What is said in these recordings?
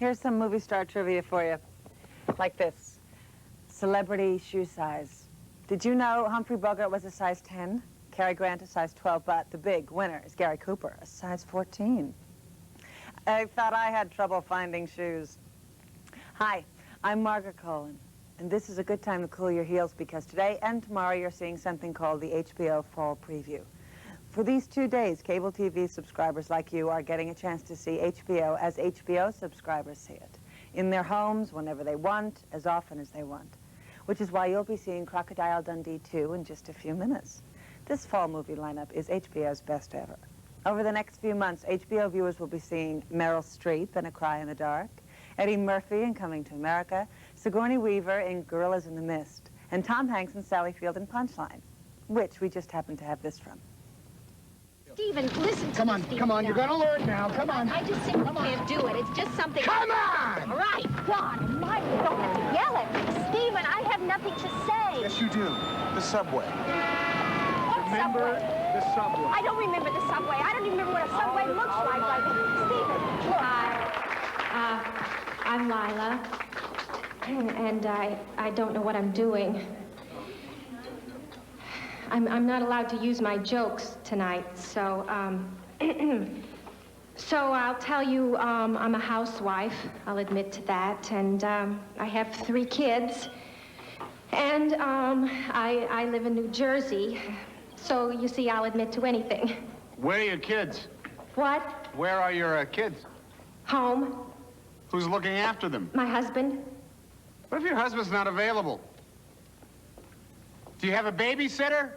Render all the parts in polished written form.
Here's some movie star trivia for you. Like this. Celebrity shoe size. Did you know Humphrey Bogart was a size 10? Cary Grant a size 12, but the big winner is Gary Cooper, a size 14. I thought I had trouble finding shoes. Hi, I'm Margaret Colin, and this is a good time to cool your heels because today and tomorrow you're seeing something called the HBO Fall Preview. For these 2 days, cable TV subscribers like you are getting a chance to see HBO as HBO subscribers see it, in their homes, whenever they want, as often as they want, which is why you'll be seeing Crocodile Dundee II in just a few minutes. This fall movie lineup is HBO's best ever. Over the next few months, HBO viewers will be seeing Meryl Streep in A Cry in the Dark, Eddie Murphy in Coming to America, Sigourney Weaver in Gorillas in the Mist, and Tom Hanks and Sally Field in Punchline, which we just happen to have this from. Stephen, listen to me. Come on, you're gonna learn now. Come on. I just simply can't do it. It's just something. Come on! All right. God, Mike, you don't have to yell at me. Stephen, I have nothing to say. Yes, you do. The subway. What Remember subway? the subway. I don't remember the subway. I don't even remember what a subway looks like. Stephen, look. Hi. I'm Lila, and I don't know what I'm doing. I'm not allowed to use my jokes tonight, so, so I'll tell you, I'm a housewife. I'll admit to that, and I have 3 kids, and I live in New Jersey, so you see, I'll admit to anything. Where are your kids? What? Where are your kids? Home? Who's looking after them? My husband? What if your husband's not available? Do you have a babysitter?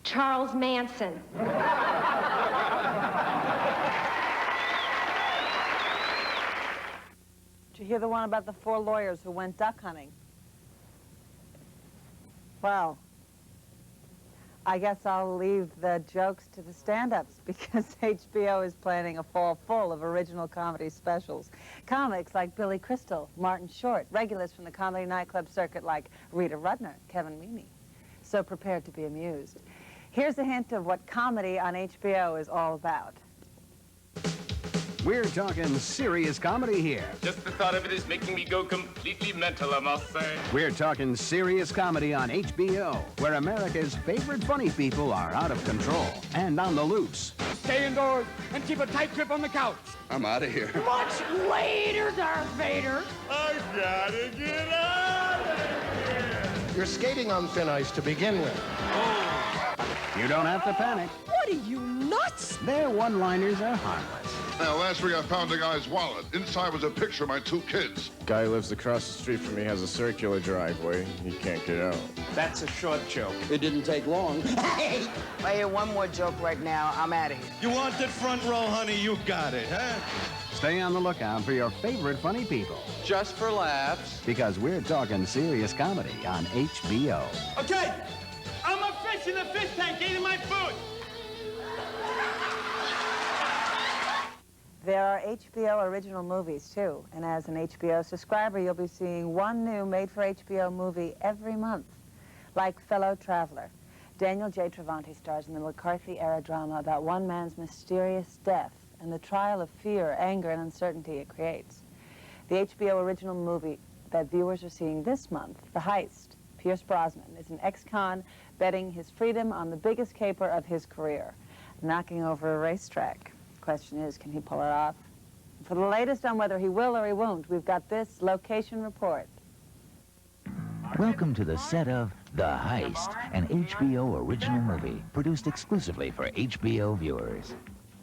Charles Manson. Did you hear the one about the 4 lawyers who went duck hunting? Well, I guess I'll leave the jokes to the stand-ups because HBO is planning a fall full of original comedy specials. Comics like Billy Crystal, Martin Short, regulars from the comedy nightclub circuit like Rita Rudner, Kevin Meaney. So prepared to be amused. Here's a hint of what comedy on HBO is all about. We're talking serious comedy here. Just the thought of it is making me go completely mental, I must say. We're talking serious comedy on HBO, where America's favorite funny people are out of control and on the loose. Stay indoors and keep a tight grip on the couch. I'm out of here. Much later, Darth Vader. I gotta get out of here. You're skating on thin ice to begin with. You don't have to panic. What are you, nuts? Their one-liners are harmless. Now, last week I found a guy's wallet. Inside was a picture of my 2 kids. Guy who lives across the street from me has a circular driveway. He can't get out. That's a short joke. It didn't take long. Hey! If I hear one more joke right now, I'm out of here. You want that front row, honey? You got it, huh? Stay on the lookout for your favorite funny people. Just for laughs. Because we're talking serious comedy on HBO. Okay, I'm a fish in a fish tank eating my food. There are HBO original movies, too, and as an HBO subscriber, you'll be seeing one new made-for-HBO movie every month, like Fellow Traveler. Daniel J. Travanti stars in the McCarthy-era drama about one man's mysterious death and the trial of fear, anger, and uncertainty it creates. The HBO original movie that viewers are seeing this month, The Heist. Pierce Brosnan is an ex-con betting his freedom on the biggest caper of his career, knocking over a racetrack. Question is, can he pull it off? For the latest on whether he will or he won't, we've got this location report. Welcome to the set of The Heist, an HBO original movie produced exclusively for HBO viewers.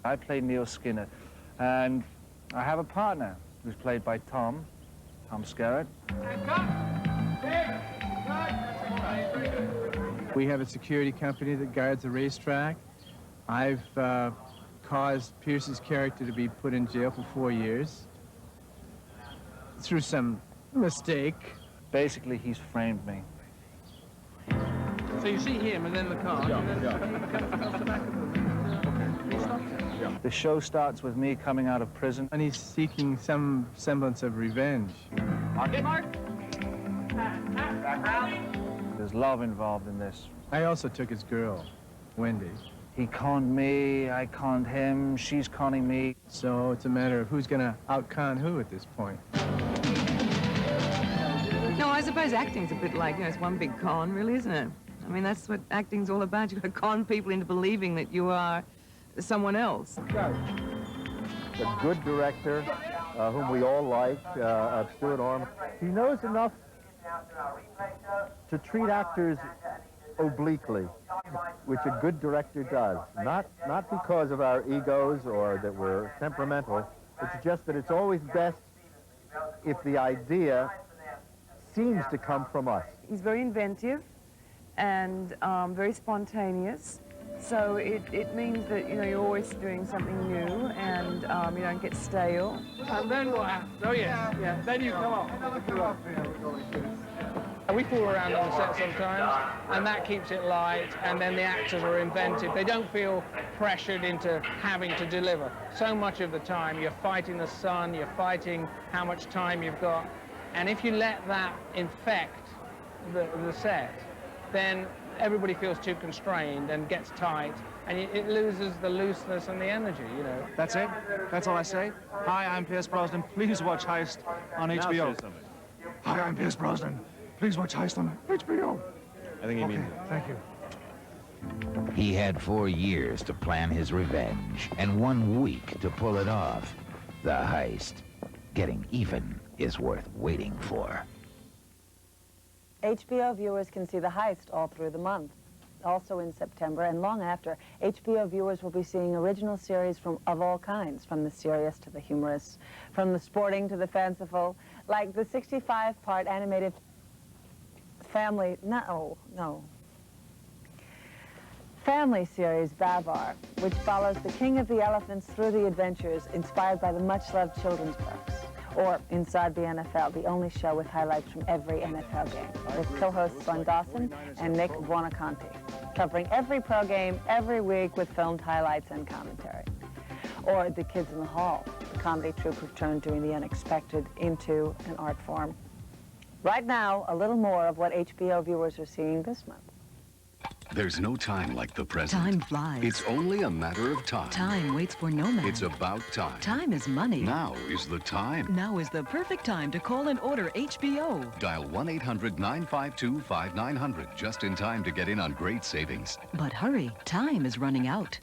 I played Neil Skinner, and I have a partner who's played by Tom Skerritt. We have a security company that guards the racetrack. I've caused Pierce's character to be put in jail for 4 years through some mistake. Basically, he's framed me. So you see him and then the car. The show starts with me coming out of prison. And he's seeking some semblance of revenge. Mark. Background. There's love involved in this. I also took his girl, Wendy. He conned me, I conned him, she's conning me. So it's a matter of who's going to out-con who at this point. No, I suppose acting's a bit like, it's one big con, really, isn't it? I mean, that's what acting's all about. You've got to con people into believing that you are someone else. A good director, whom we all like, Stuart Orme. He knows enough to treat actors obliquely, which a good director does. Not because of our egos or that we're temperamental. It's just that it's always best if the idea seems to come from us. He's very inventive and very spontaneous. So it means that, you're always doing something new and you don't get stale. And then what happens? Oh, yeah. Then you come on. We fool around on the set sometimes, and that keeps it light, and then the actors are inventive. They don't feel pressured into having to deliver. So much of the time, you're fighting the sun, you're fighting how much time you've got, and if you let that infect the set, then everybody feels too constrained and gets tight, and it loses the looseness and the energy, That's it? That's all I say? Hi, I'm Pierce Brosnan. Please watch Heist on HBO. Hi, I'm Pierce Brosnan. Please watch Heist on HBO. I think he means it. Thank you. He had 4 years to plan his revenge and 1 week to pull it off. The Heist. Getting even is worth waiting for. HBO viewers can see The Heist all through the month. Also in September and long after, HBO viewers will be seeing original series of all kinds, from the serious to the humorous, from the sporting to the fanciful, like the 65-part animated family series Babar, which follows the king of the elephants through the adventures inspired by the much-loved children's books. Or Inside the NFL, the only show with highlights from every NFL game, with co-hosts Glenn Dawson and Nick Buonaconti, covering every pro game every week with filmed highlights and commentary. Or The Kids in the Hall, the comedy troupe who've turned doing the unexpected into an art form. Right now, a little more of what HBO viewers are seeing this month. There's no time like the present. Time flies. It's only a matter of time. Time waits for no man. It's about time. Time is money. Now is the time. Now is the perfect time to call and order HBO. Dial 1-800-952-5900 just in time to get in on great savings. But hurry, time is running out.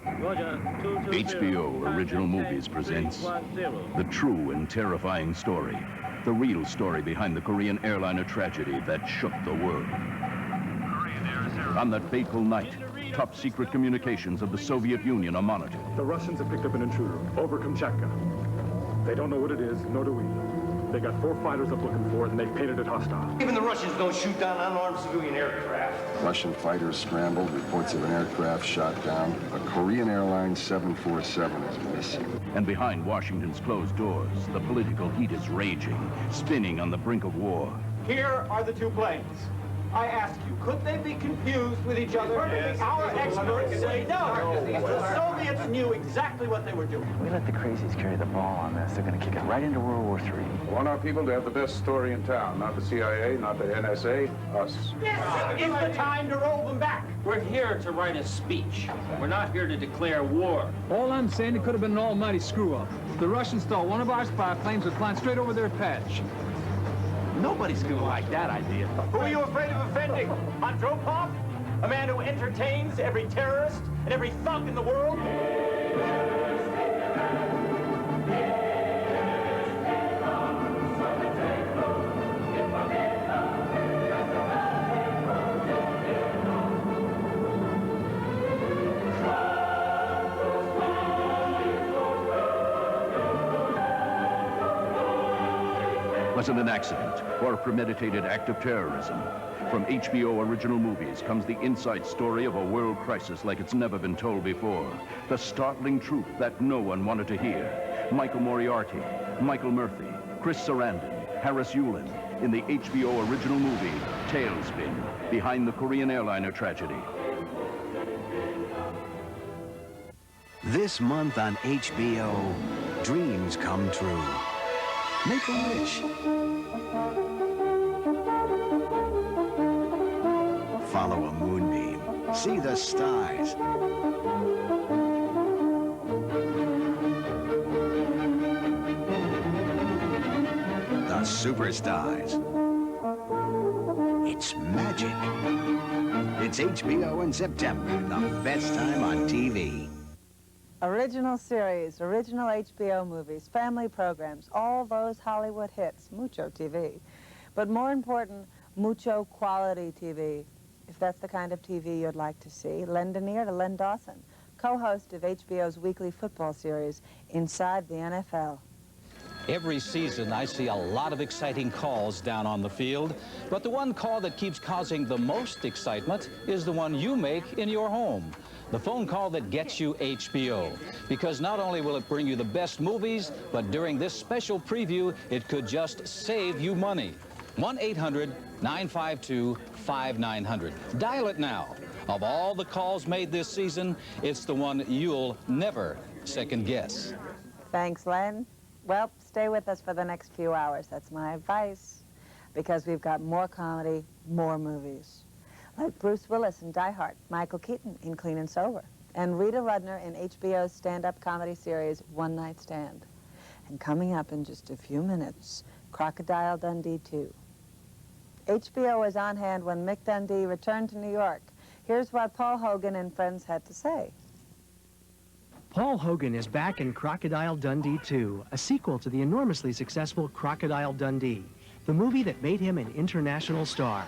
HBO Original Movies presents the true and terrifying story. The real story behind the Korean airliner tragedy that shook the world. On that fateful night, top secret communications of the Soviet Union are monitored. The Russians have picked up an intruder over Kamchatka. They don't know what it is, nor do we. They got 4 fighters up looking for it, and they painted it hostile. Even the Russians don't shoot down unarmed civilian aircraft. Russian fighters scrambled, reports of an aircraft shot down. A Korean Airlines 747 is missing. And behind Washington's closed doors, the political heat is raging, spinning on the brink of war. Here are the 2 planes. I ask you, could they be confused with each other? Yes. Our experts say no. The Soviets knew exactly what they were doing. We let the crazies carry the ball on this. They're going to kick it right into World War III. We want our people to have the best story in town. Not the CIA, not the NSA, us. This is the time to roll them back. We're here to write a speech. We're not here to declare war. All I'm saying, it could have been an almighty screw-up. The Russians stole one of our spy planes and flying straight over their patch. Nobody's gonna like that idea. Who are you afraid of offending? Andropov? A man who entertains every terrorist and every thug in the world? Was it an accident or a premeditated act of terrorism? From HBO Original Movies comes the inside story of a world crisis like it's never been told before. The startling truth that no one wanted to hear. Michael Moriarty, Michael Murphy, Chris Sarandon, Harris Yulin in the HBO Original movie, Tailspin, behind the Korean airliner tragedy. This month on HBO, dreams come true. Make a wish. Follow a moonbeam. See the stars. superstars. It's magic. It's HBO in September, the best time on TV. Original series, original HBO movies, family programs, all those Hollywood hits, mucho TV. But more important, mucho quality TV. If that's the kind of TV you'd like to see, lend an ear to Len Dawson, co-host of HBO's weekly football series, Inside the NFL. Every season, I see a lot of exciting calls down on the field, but the one call that keeps causing the most excitement is the one you make in your home. The phone call that gets you HBO, because not only will it bring you the best movies, but during this special preview, it could just save you money. 1-800-952-5900. Dial it now. Of all the calls made this season, it's the one you'll never second guess. Thanks, Len. Well, stay with us for the next few hours. That's my advice, because we've got more comedy, more movies. Like Bruce Willis in Die Hard, Michael Keaton in Clean and Sober, and Rita Rudner in HBO's stand-up comedy series One Night Stand. And coming up in just a few minutes, Crocodile Dundee II. HBO was on hand when Mick Dundee returned to New York. Here's what Paul Hogan and friends had to say. Paul Hogan is back in Crocodile Dundee II, a sequel to the enormously successful Crocodile Dundee, the movie that made him an international star.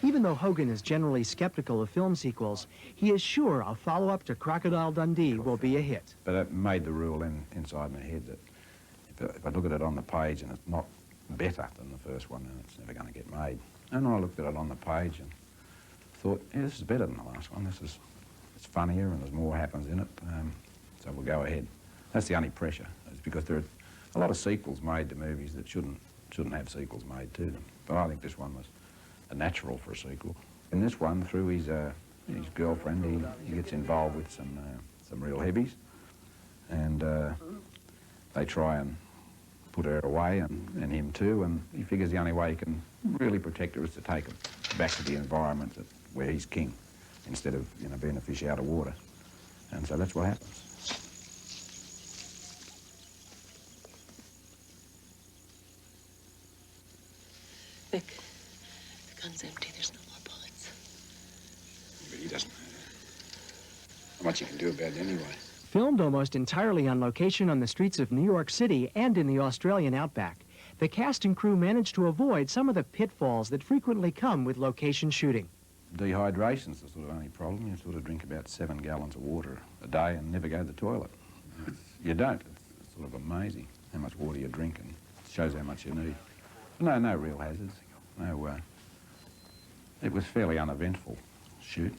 Even though Hogan is generally skeptical of film sequels, he is sure a follow-up to Crocodile Dundee will be a hit. But it made the rule inside my head that if I look at it on the page and it's not better than the first one, then it's never going to get made. And I looked at it on the page and thought, yeah, this is better than the last one. It's funnier and there's more happens in it. So we'll go ahead. That's the only pressure. It's because there are a lot of sequels made to movies that shouldn't have sequels made to them. But I think this one was a natural for a sequel. In this one, through his girlfriend, he gets involved with some real heavies, and they try and put her away, and him too, and he figures the only way he can really protect her is to take her back to the environment where he's king, instead of being a fish out of water. And so that's what happens. Mick, the gun's empty. There's no more bullets. But he doesn't. How much you can do about it anyway? Filmed almost entirely on location on the streets of New York City and in the Australian outback, the cast and crew managed to avoid some of the pitfalls that frequently come with location shooting. Dehydration's the sort of only problem. You sort of drink about 7 gallons of water a day and never go to the toilet. You don't. It's sort of amazing how much water you drink, and it shows how much you need. No real hazards. No, it was fairly uneventful shoot.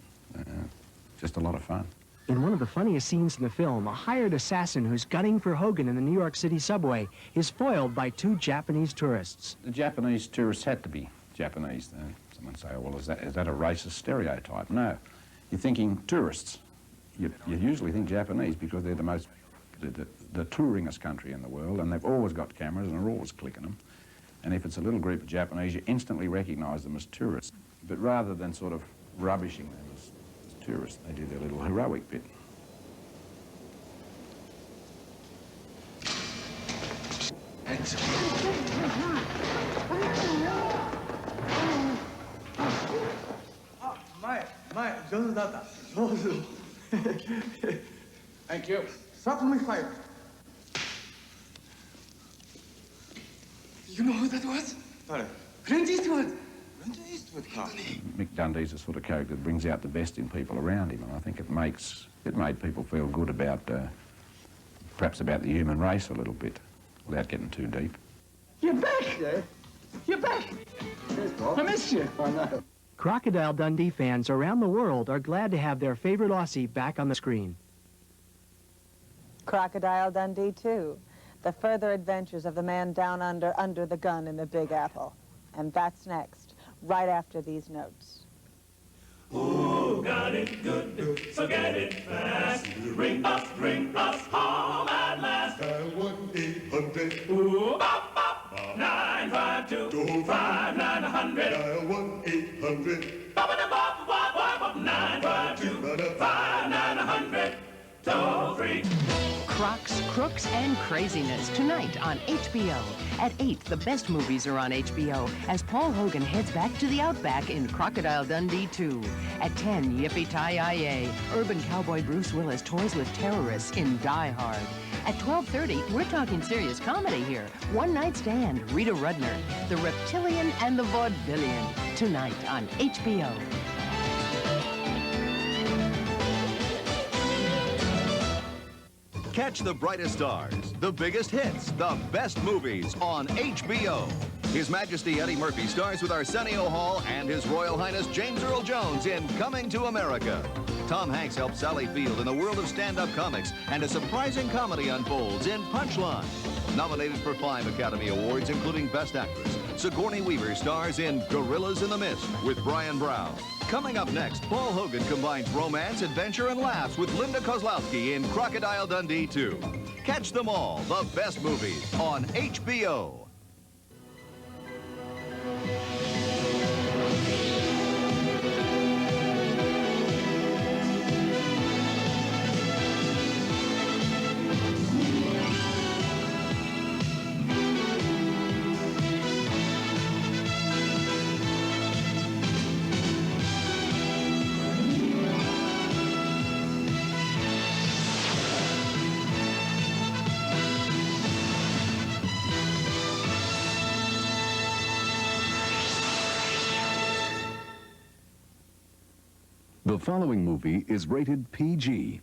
Just a lot of fun. In one of the funniest scenes in the film, a hired assassin who's gunning for Hogan in the New York City subway is foiled by 2 Japanese tourists. The Japanese tourists had to be Japanese. Someone say, oh, well, is that a racist stereotype? No. You're thinking tourists. You usually think Japanese because they're the touringest country in the world, and they've always got cameras and are always clicking them. And if it's a little group of Japanese, you instantly recognize them as tourists. But rather than sort of rubbishing them as tourists, they do their little heroic bit. Thank you. You know who that was? Clint Eastwood. Clint Eastwood. Mick Dundee's the sort of character that brings out the best in people around him, and I think it made people feel good about, perhaps about the human race a little bit, without getting too deep. You're back! Yeah. You're back! I missed you. I know. Crocodile Dundee fans around the world are glad to have their favorite Aussie back on the screen. Crocodile Dundee II, the further adventures of the man down under the gun in the Big Apple. And that's next, right after these notes. Ooh, got it good, so get it fast. Bring us home at last. Dial 1-800. Ooh, bop, bop, 952-5900. Dial 1-800. Bop, bop, bop, bop, 952-5900. Toll free. Crocs, crooks, sex, and craziness tonight on HBO. At 8, the best movies are on HBO as Paul Hogan heads back to the Outback in Crocodile Dundee II. At 10, Yippee-Ki-Yay, urban cowboy Bruce Willis toys with terrorists in Die Hard. At 12:30, we're talking serious comedy here. One Night Stand, Rita Rudner, The Reptilian and the Vaudevillian, tonight on HBO. Catch the brightest stars, the biggest hits, the best movies on HBO. His Majesty Eddie Murphy stars with Arsenio Hall and His Royal Highness James Earl Jones in Coming to America. Tom Hanks helps Sally Field in the world of stand-up comics, and a surprising comedy unfolds in Punchline. Nominated for 5 Academy Awards, including Best Actress, Sigourney Weaver stars in Gorillas in the Mist with Brian Brown. Coming up next, Paul Hogan combines romance, adventure, and laughs with Linda Kozlowski in Crocodile Dundee II. Catch them all, the best movies, on HBO. The following movie is rated PG.